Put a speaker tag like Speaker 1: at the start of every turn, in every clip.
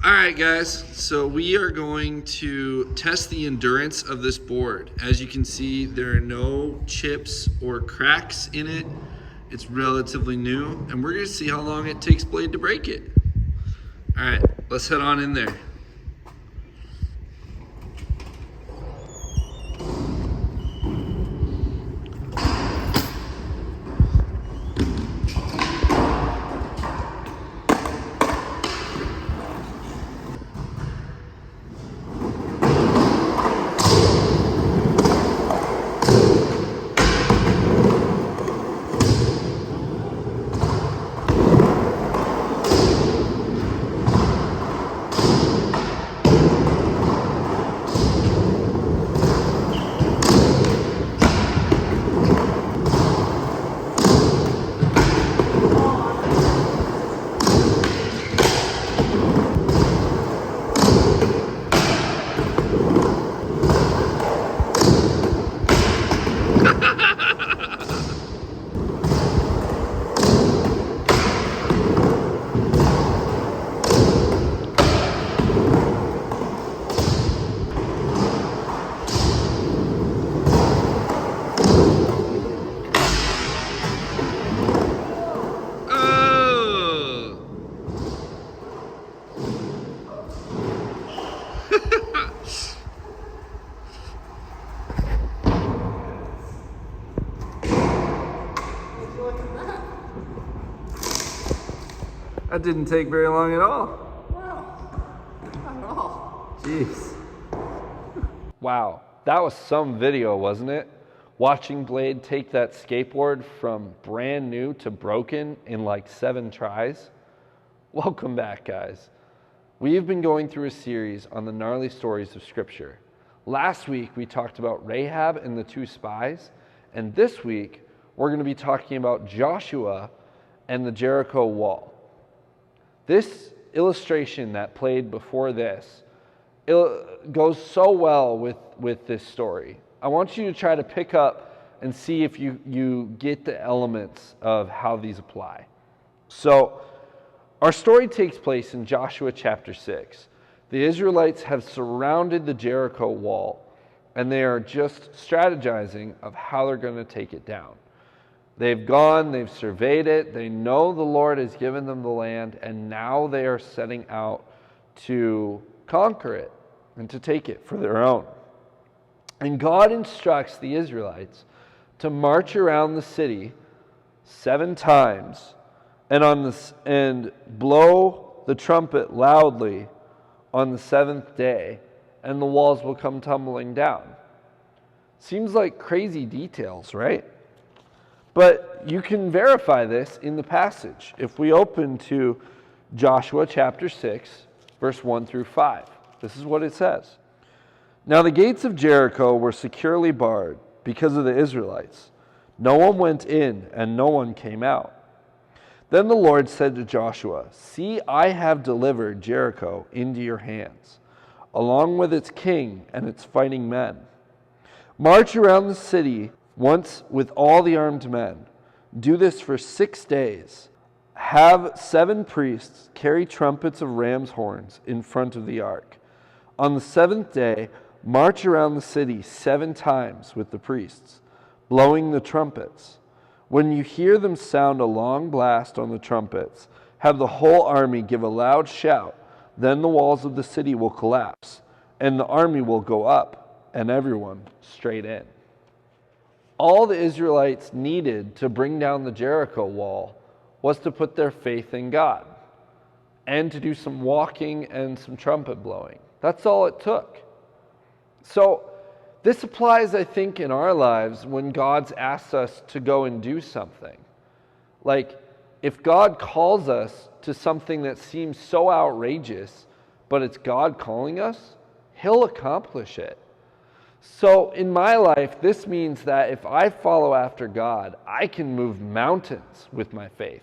Speaker 1: All right, guys, so we are going to test the endurance of this board. As you can see, there are no chips or cracks in it. It's relatively new, and we're going to see how long it takes Blade to break it. All right, let's head on in there. That didn't take very long at all.
Speaker 2: Wow, not at all.
Speaker 1: Jeez. Wow, that was some video, wasn't it? Watching Blade take that skateboard from brand new to broken in like 7 tries. Welcome back, guys. We have been going through a series on the gnarly stories of Scripture. Last week, we talked about Rahab and the 2 spies, and this week, we're going to be talking about Joshua and the Jericho wall. This illustration that played before this, it goes so well with this story. I want you to try to pick up and see if you get the elements of how these apply. So, our story takes place in Joshua chapter 6. The Israelites have surrounded the Jericho wall, and they are just strategizing of how they're going to take it down. They've gone, they've surveyed it, they know the Lord has given them the land, and now they are setting out to conquer it and to take it for their own. And God instructs the Israelites to march around the city 7 times and blow the trumpet loudly on the 7th day, and the walls will come tumbling down. Seems like crazy details, right? But you can verify this in the passage. If we open to Joshua chapter 6, verse 1 through 5, this is what it says. Now the gates of Jericho were securely barred because of the Israelites. No one went in and no one came out. Then the Lord said to Joshua, "See, I have delivered Jericho into your hands, along with its king and its fighting men. March around the city once with all the armed men. Do this for 6 days. Have 7 priests carry trumpets of ram's horns in front of the ark. On the 7th day, march around the city 7 times with the priests, blowing the trumpets. When you hear them sound a long blast on the trumpets, have the whole army give a loud shout. Then the walls of the city will collapse, and the army will go up, and everyone straight in." All the Israelites needed to bring down the Jericho wall was to put their faith in God and to do some walking and some trumpet blowing. That's all it took. So this applies, I think, in our lives when God's asked us to go and do something. Like, if God calls us to something that seems so outrageous, but it's God calling us, He'll accomplish it. So in my life, this means that if I follow after God, I can move mountains with my faith.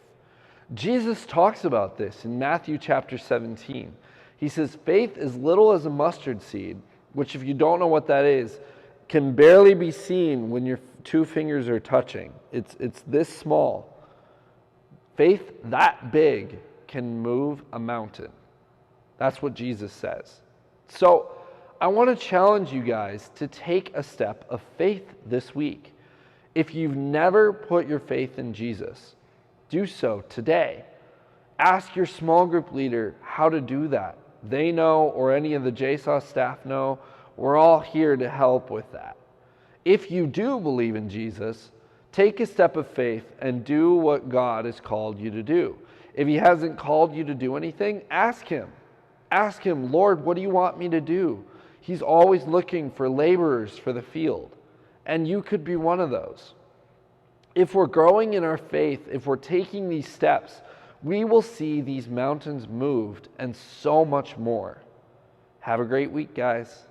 Speaker 1: Jesus talks about this in Matthew chapter 17. He says, faith as little as a mustard seed, which if you don't know what that is, can barely be seen when your 2 fingers are touching. It's this small. Faith that big can move a mountain. That's what Jesus says. So I want to challenge you guys to take a step of faith this week. If you've never put your faith in Jesus, do so today. Ask your small group leader how to do that. They know, or any of the JSAW staff know. We're all here to help with that. If you do believe in Jesus, take a step of faith and do what God has called you to do. If he hasn't called you to do anything, ask him. Ask him, Lord, what do you want me to do? He's always looking for laborers for the field, and you could be one of those. If we're growing in our faith, if we're taking these steps, we will see these mountains moved and so much more. Have a great week, guys.